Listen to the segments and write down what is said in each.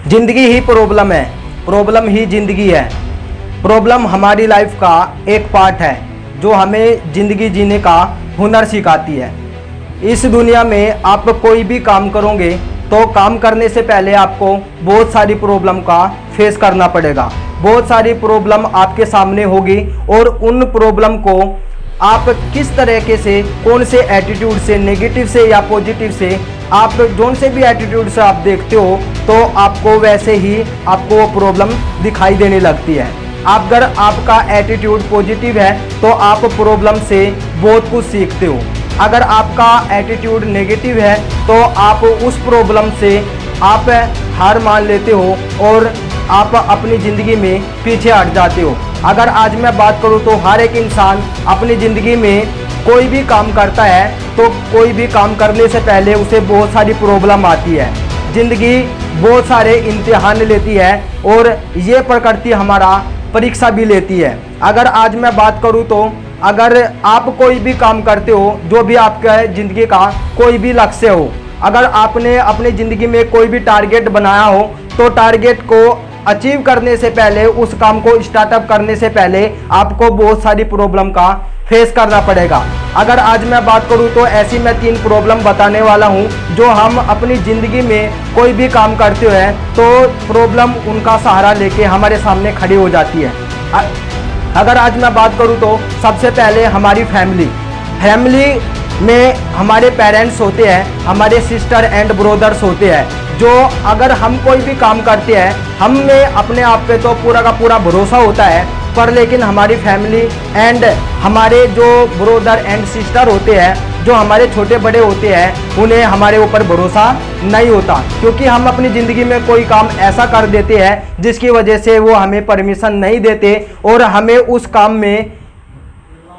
जिंदगी ही प्रॉब्लम है, प्रॉब्लम ही जिंदगी है। प्रॉब्लम हमारी लाइफ का एक पार्ट है जो हमें जिंदगी जीने का हुनर सिखाती है। इस दुनिया में आप कोई भी काम करोगे तो काम करने से पहले आपको बहुत सारी प्रॉब्लम का फेस करना पड़ेगा। बहुत सारी प्रॉब्लम आपके सामने होगी और उन प्रॉब्लम को आप किस तरीके से, कौन से एटीट्यूड से, नेगेटिव से या पॉजिटिव से, आप जोन से भी एटीट्यूड से आप देखते हो तो आपको वैसे ही आपको वो प्रॉब्लम दिखाई देने लगती है। अगर आपका एटीट्यूड पॉजिटिव है तो आप प्रॉब्लम से बहुत कुछ सीखते हो। अगर आपका एटीट्यूड नेगेटिव है तो आप उस प्रॉब्लम से आप हार मान लेते हो और आप अपनी ज़िंदगी में पीछे हट जाते हो। अगर आज मैं बात करूं तो हर एक इंसान अपनी ज़िंदगी में कोई भी काम करता है तो कोई भी काम करने से पहले उसे बहुत सारी प्रॉब्लम आती है। ज़िंदगी बहुत सारे इम्तिहान लेती है और ये प्रकृति हमारा परीक्षा भी लेती है। अगर आज मैं बात करूं तो अगर आप कोई भी काम करते हो, जो भी आपका ज़िंदगी का कोई भी लक्ष्य हो, अगर आपने अपनी ज़िंदगी में कोई भी टारगेट बनाया हो तो टारगेट को अचीव करने से पहले, उस काम को स्टार्टअप करने से पहले आपको बहुत सारी प्रॉब्लम का फेस करना पड़ेगा। अगर आज मैं बात करूं तो ऐसी मैं 3 प्रॉब्लम बताने वाला हूं जो हम अपनी ज़िंदगी में कोई भी काम करते हैं तो प्रॉब्लम उनका सहारा लेके हमारे सामने खड़ी हो जाती है। अगर आज मैं बात करूं तो सबसे पहले हमारी फैमिली में हमारे पेरेंट्स होते हैं, हमारे सिस्टर एंड ब्रदर्स होते हैं, जो अगर हम कोई भी काम करते हैं हमें अपने आप पे तो पूरा का पूरा भरोसा होता है, पर लेकिन हमारी फैमिली एंड हमारे जो ब्रदर एंड सिस्टर होते हैं, जो हमारे छोटे बड़े होते हैं, उन्हें हमारे ऊपर भरोसा नहीं होता, क्योंकि हम अपनी ज़िंदगी में कोई काम ऐसा कर देते हैं जिसकी वजह से वो हमें परमिशन नहीं देते और हमें उस काम में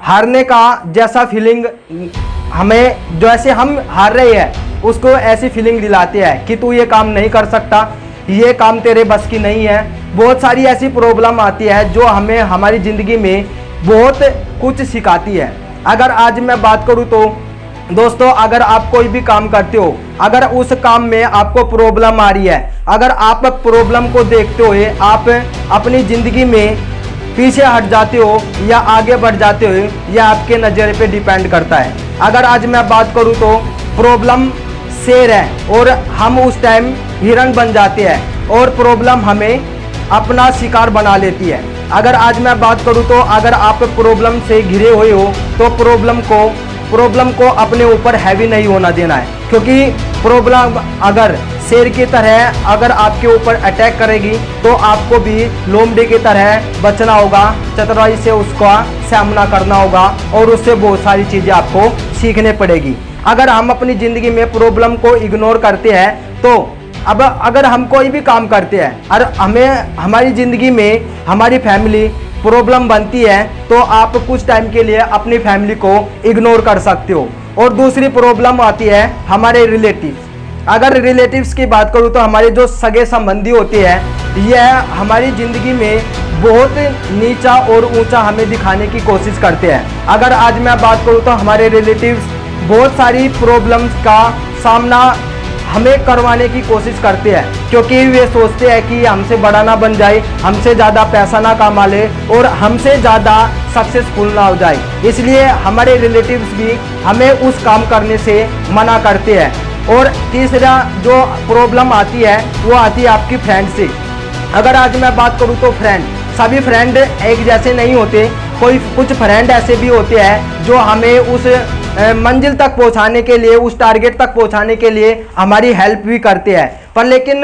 हारने का जैसा फीलिंग, हमें जैसे हम हार रहे हैं उसको ऐसी फीलिंग दिलाते हैं कि तू ये काम नहीं कर सकता, ये काम तेरे बस की नहीं है। बहुत सारी ऐसी प्रॉब्लम आती है जो हमें हमारी ज़िंदगी में बहुत कुछ सिखाती है। अगर आज मैं बात करूँ तो दोस्तों, अगर आप कोई भी काम करते हो, अगर उस काम में आपको प्रॉब्लम आ रही है, अगर आप प्रॉब्लम को देखते हुए आप अपनी ज़िंदगी में पीछे हट जाते हो या आगे बढ़ जाते हो, यह आपके नज़रिए पे डिपेंड करता है। अगर आज मैं बात करूँ तो प्रॉब्लम शेर है और हम उस टाइम हिरण बन जाते हैं और प्रॉब्लम हमें अपना शिकार बना लेती है। अगर आज मैं बात करूँ तो अगर आप प्रॉब्लम से घिरे हुए हो तो प्रॉब्लम को अपने ऊपर हैवी नहीं होना देना है, क्योंकि प्रॉब्लम अगर शेर की तरह अगर आपके ऊपर अटैक करेगी तो आपको भी लोमड़ी की तरह बचना होगा, चतुराई से उसका सामना करना होगा और उससे बहुत सारी चीज़ें आपको सीखने पड़ेगी। अगर हम अपनी ज़िंदगी में प्रॉब्लम को इग्नोर करते हैं तो अब अगर हम कोई भी काम करते हैं और हमें हमारी ज़िंदगी में हमारी फैमिली प्रॉब्लम बनती है तो आप कुछ टाइम के लिए अपनी फैमिली को इग्नोर कर सकते हो। और दूसरी प्रॉब्लम आती है हमारे रिलेटिव्स। अगर रिलेटिव्स की बात करूँ तो हमारे जो सगे संबंधी होते हैं, यह हमारी ज़िंदगी में बहुत नीचा और ऊंचा हमें दिखाने की कोशिश करते हैं। अगर आज मैं बात करूँ तो हमारे रिलेटिव्स बहुत सारी प्रॉब्लम्स का सामना हमें करवाने की कोशिश करते हैं, क्योंकि वे सोचते हैं कि हमसे बड़ा ना बन जाए, हमसे ज़्यादा पैसा ना कमा ले और हमसे ज़्यादा सक्सेसफुल ना हो जाए, इसलिए हमारे रिलेटिव्स भी हमें उस काम करने से मना करते हैं। और तीसरा जो प्रॉब्लम आती है वो आती है आपकी फ्रेंड से। अगर आज मैं बात करूँ तो सभी फ्रेंड एक जैसे नहीं होते, कुछ फ्रेंड ऐसे भी होते हैं जो हमें उस मंजिल तक पहुंचाने के लिए, उस टारगेट तक पहुंचाने के लिए हमारी हेल्प भी करते हैं, पर लेकिन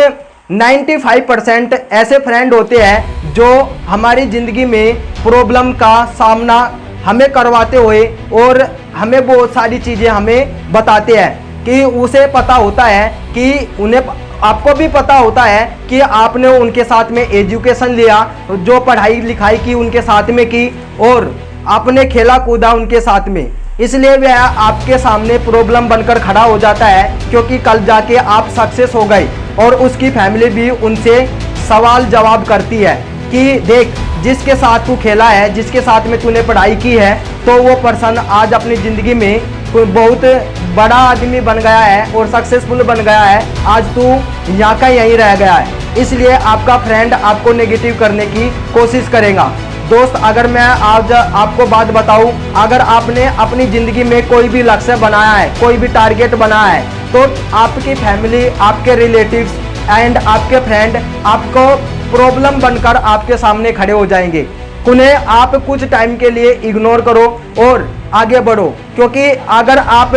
95% ऐसे फ्रेंड होते हैं जो हमारी ज़िंदगी में प्रॉब्लम का सामना हमें करवाते हुए और हमें बहुत सारी चीज़ें हमें बताते हैं कि उसे पता होता है कि उन्हें, आपको भी पता होता है कि आपने उनके साथ में एजुकेशन लिया, जो पढ़ाई लिखाई की उनके साथ में की और आपने खेला कूदा उनके साथ में, इसलिए वह आपके सामने प्रॉब्लम बनकर खड़ा हो जाता है, क्योंकि कल जाके आप सक्सेस हो गए और उसकी फैमिली भी उनसे सवाल जवाब करती है कि देख, जिसके साथ तू खेला है, जिसके साथ में तूने पढ़ाई की है, तो वो पर्सन आज अपनी ज़िंदगी में कोई बहुत बड़ा आदमी बन गया है और सक्सेसफुल बन गया है, आज तू यहाँ का यहीं रह गया है। इसलिए आपका फ्रेंड आपको नेगेटिव करने की कोशिश करेगा। दोस्त, अगर मैं आज आपको बात बताऊं, अगर आपने अपनी ज़िंदगी में कोई भी लक्ष्य बनाया है, कोई भी टारगेट बनाया है, तो आपकी फैमिली, आपके रिलेटिव्स एंड आपके फ्रेंड आपको प्रॉब्लम बनकर आपके सामने खड़े हो जाएंगे। उन्हें आप कुछ टाइम के लिए इग्नोर करो और आगे बढ़ो, क्योंकि अगर आप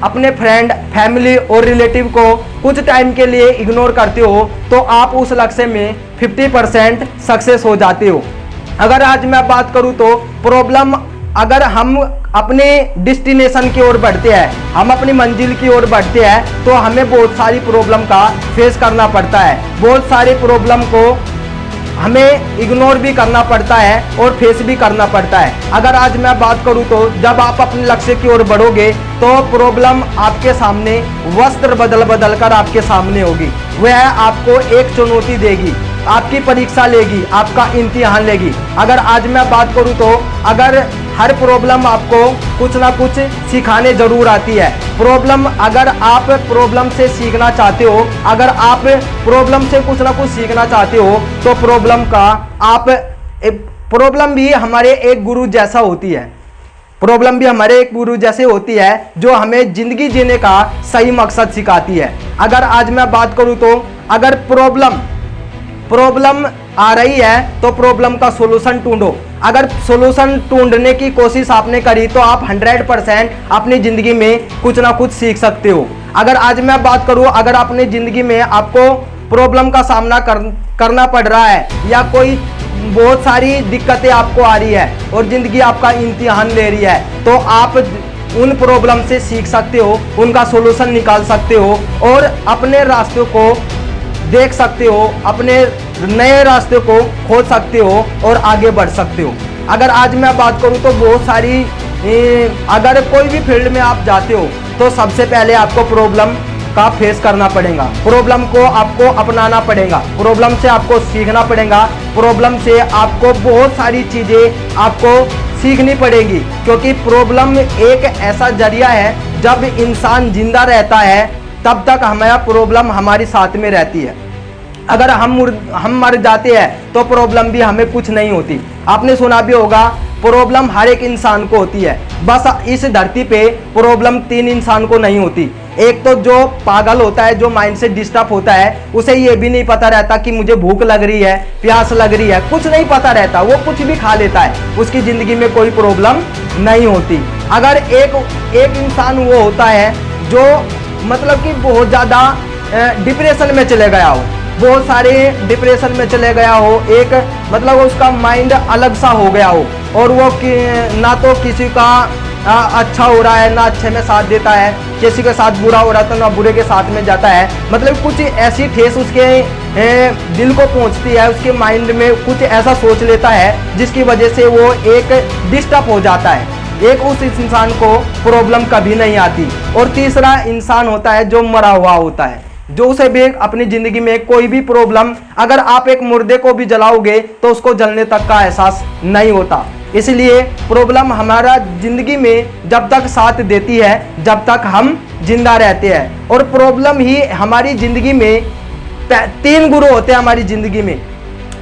अपने फ्रेंड, फैमिली और रिलेटिव को कुछ टाइम के लिए इग्नोर करते हो तो आप उस लक्ष्य में 50% सक्सेस हो जाते हो। अगर आज मैं बात करूं तो प्रॉब्लम, अगर हम अपने डेस्टिनेशन की ओर बढ़ते हैं, हम अपनी मंजिल की ओर बढ़ते हैं, तो हमें बहुत सारी प्रॉब्लम का फेस करना पड़ता है। बहुत सारी प्रॉब्लम को हमें इग्नोर भी करना पड़ता है और फेस भी करना पड़ता है। अगर आज मैं बात करूं तो जब आप अपने लक्ष्य की ओर बढ़ोगे तो प्रॉब्लम आपके सामने वस्त्र बदल बदल कर आपके सामने होगी। वह आपको एक चुनौती देगी, आपकी परीक्षा लेगी, आपका इम्तिहान लेगी। अगर आज मैं बात करूं तो अगर हर प्रॉब्लम आपको कुछ ना कुछ सिखाने जरूर आती है। प्रॉब्लम, अगर आप प्रॉब्लम से सीखना चाहते हो, अगर आप प्रॉब्लम से कुछ ना कुछ सीखना चाहते हो तो प्रॉब्लम भी हमारे एक गुरु जैसा होती है। प्रॉब्लम भी हमारे एक गुरु जैसे होती है जो हमें जिंदगी जीने का सही मकसद सिखाती है। अगर आज मैं बात करूं तो अगर प्रॉब्लम आ रही है तो प्रॉब्लम का सॉल्यूशन ढूंढो। अगर सॉल्यूशन ढूंढने की कोशिश आपने करी तो आप 100% अपनी ज़िंदगी में कुछ ना कुछ सीख सकते हो। अगर आज मैं बात करूं, अगर अपनी ज़िंदगी में आपको प्रॉब्लम का सामना करना पड़ रहा है या कोई बहुत सारी दिक्कतें आपको आ रही है और ज़िंदगी आपका इम्तिहान ले रही है, तो आप उन प्रॉब्लम से सीख सकते हो, उनका सॉल्यूशन निकाल सकते हो और अपने रास्ते को देख सकते हो, अपने नए रास्ते को खोज सकते हो और आगे बढ़ सकते हो। अगर आज मैं बात करूं तो बहुत सारी, अगर कोई भी फील्ड में आप जाते हो तो सबसे पहले आपको प्रॉब्लम का फेस करना पड़ेगा, प्रॉब्लम को आपको अपनाना पड़ेगा, प्रॉब्लम से आपको सीखना पड़ेगा, प्रॉब्लम से आपको बहुत सारी चीज़ें आपको सीखनी पड़ेगी, क्योंकि प्रॉब्लम एक ऐसा जरिया है, जब इंसान जिंदा रहता है तब तक हमारा प्रॉब्लम हमारे साथ में रहती है। अगर हम मर जाते हैं तो प्रॉब्लम भी हमें कुछ नहीं होती। आपने सुना भी होगा, प्रॉब्लम हर एक इंसान को होती है, बस इस धरती पे प्रॉब्लम 3 इंसान को नहीं होती। एक तो जो पागल होता है, जो माइंड से डिस्टर्ब होता है, उसे ये भी नहीं पता रहता कि मुझे भूख लग रही है, प्यास लग रही है, कुछ नहीं पता रहता, वो कुछ भी खा लेता है, उसकी ज़िंदगी में कोई प्रॉब्लम नहीं होती। अगर एक इंसान वो होता है जो मतलब कि बहुत ज़्यादा डिप्रेशन में चले गया हो, बहुत सारे डिप्रेशन में चले गया हो, एक मतलब उसका माइंड अलग सा हो गया हो और वो ना तो किसी का अच्छा हो रहा है, ना अच्छे में साथ देता है, किसी के साथ बुरा हो रहा है तो ना बुरे के साथ में जाता है। मतलब कुछ ऐसी ठेस उसके दिल को पहुंचती है, उसके माइंड में कुछ ऐसा सोच लेता है जिसकी वजह से वो एक डिस्टर्ब हो जाता है। एक उस इंसान को प्रॉब्लम कभी नहीं आती। और तीसरा इंसान होता है जो मरा हुआ होता है, जो उसे भी अपनी ज़िंदगी में कोई भी प्रॉब्लम, अगर आप एक मुर्दे को भी जलाओगे तो उसको जलने तक का एहसास नहीं होता। इसलिए प्रॉब्लम हमारा ज़िंदगी में जब तक साथ देती है, जब तक हम जिंदा रहते हैं। और प्रॉब्लम ही हमारी ज़िंदगी में 3 गुरु होते हैं हमारी ज़िंदगी में।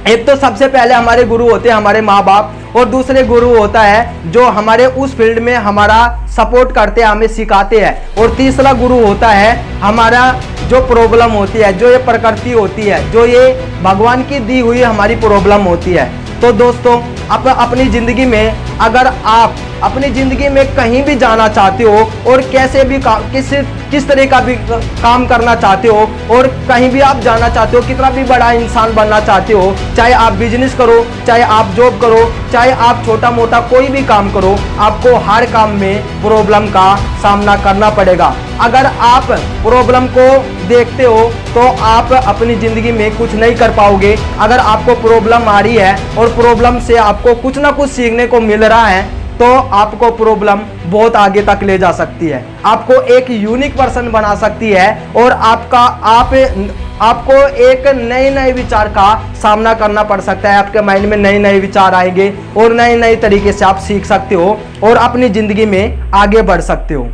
एक तो सबसे पहले हमारे गुरु होते हैं हमारे माँ बाप, और दूसरे गुरु होता है जो हमारे उस फील्ड में हमारा सपोर्ट करते हैं, हमें सिखाते हैं। और तीसरा गुरु होता है हमारा जो प्रॉब्लम होती है, जो ये प्रकृति होती है, जो ये भगवान की दी हुई हमारी प्रॉब्लम होती है। तो दोस्तों, अपनी ज़िंदगी में अगर आप अपनी ज़िंदगी में कहीं भी जाना चाहते हो और कैसे भी किस तरह का भी काम करना चाहते हो और कहीं भी आप जाना चाहते हो, कितना भी बड़ा इंसान बनना चाहते हो, चाहे आप बिजनेस करो, चाहे आप जॉब करो, चाहे आप छोटा मोटा कोई भी काम करो, आपको हर काम में प्रॉब्लम का सामना करना पड़ेगा। अगर आप प्रॉब्लम को देखते हो तो आप अपनी ज़िंदगी में कुछ नहीं कर पाओगे। अगर आपको प्रॉब्लम आ रही है और प्रॉब्लम से आपको कुछ ना कुछ सीखने को मिल रहा है तो आपको प्रॉब्लम बहुत आगे तक ले जा सकती है, आपको एक यूनिक पर्सन बना सकती है और आपको एक नए विचार का सामना करना पड़ सकता है। आपके माइंड में नए विचार आएंगे और नए तरीके से आप सीख सकते हो और अपनी ज़िंदगी में आगे बढ़ सकते हो।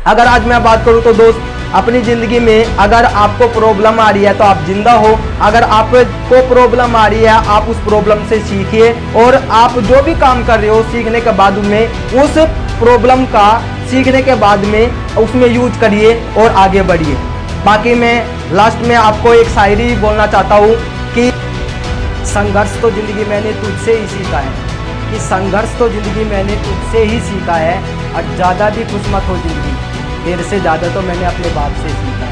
अगर आज मैं बात करूं तो दोस्त, अपनी ज़िंदगी में अगर आपको प्रॉब्लम आ रही है तो आप जिंदा हो, अगर आपको प्रॉब्लम आ रही है आप उस प्रॉब्लम से सीखिए और आप जो भी काम कर रहे हो सीखने के बाद में उस प्रॉब्लम का सीखने के बाद में उसमें यूज करिए और आगे बढ़िए। बाकी मैं लास्ट में आपको एक शायरी बोलना चाहता हूँ कि संघर्ष तो ज़िंदगी मैंने तुझसे ही सीखा है, कि संघर्ष तो ज़िंदगी मैंने तुझसे ही सीखा है, और ज़्यादा भी खुश मत हो ज़िंदगी, तेरे से ज़्यादा तो मैंने अपने बाप से सीखा है।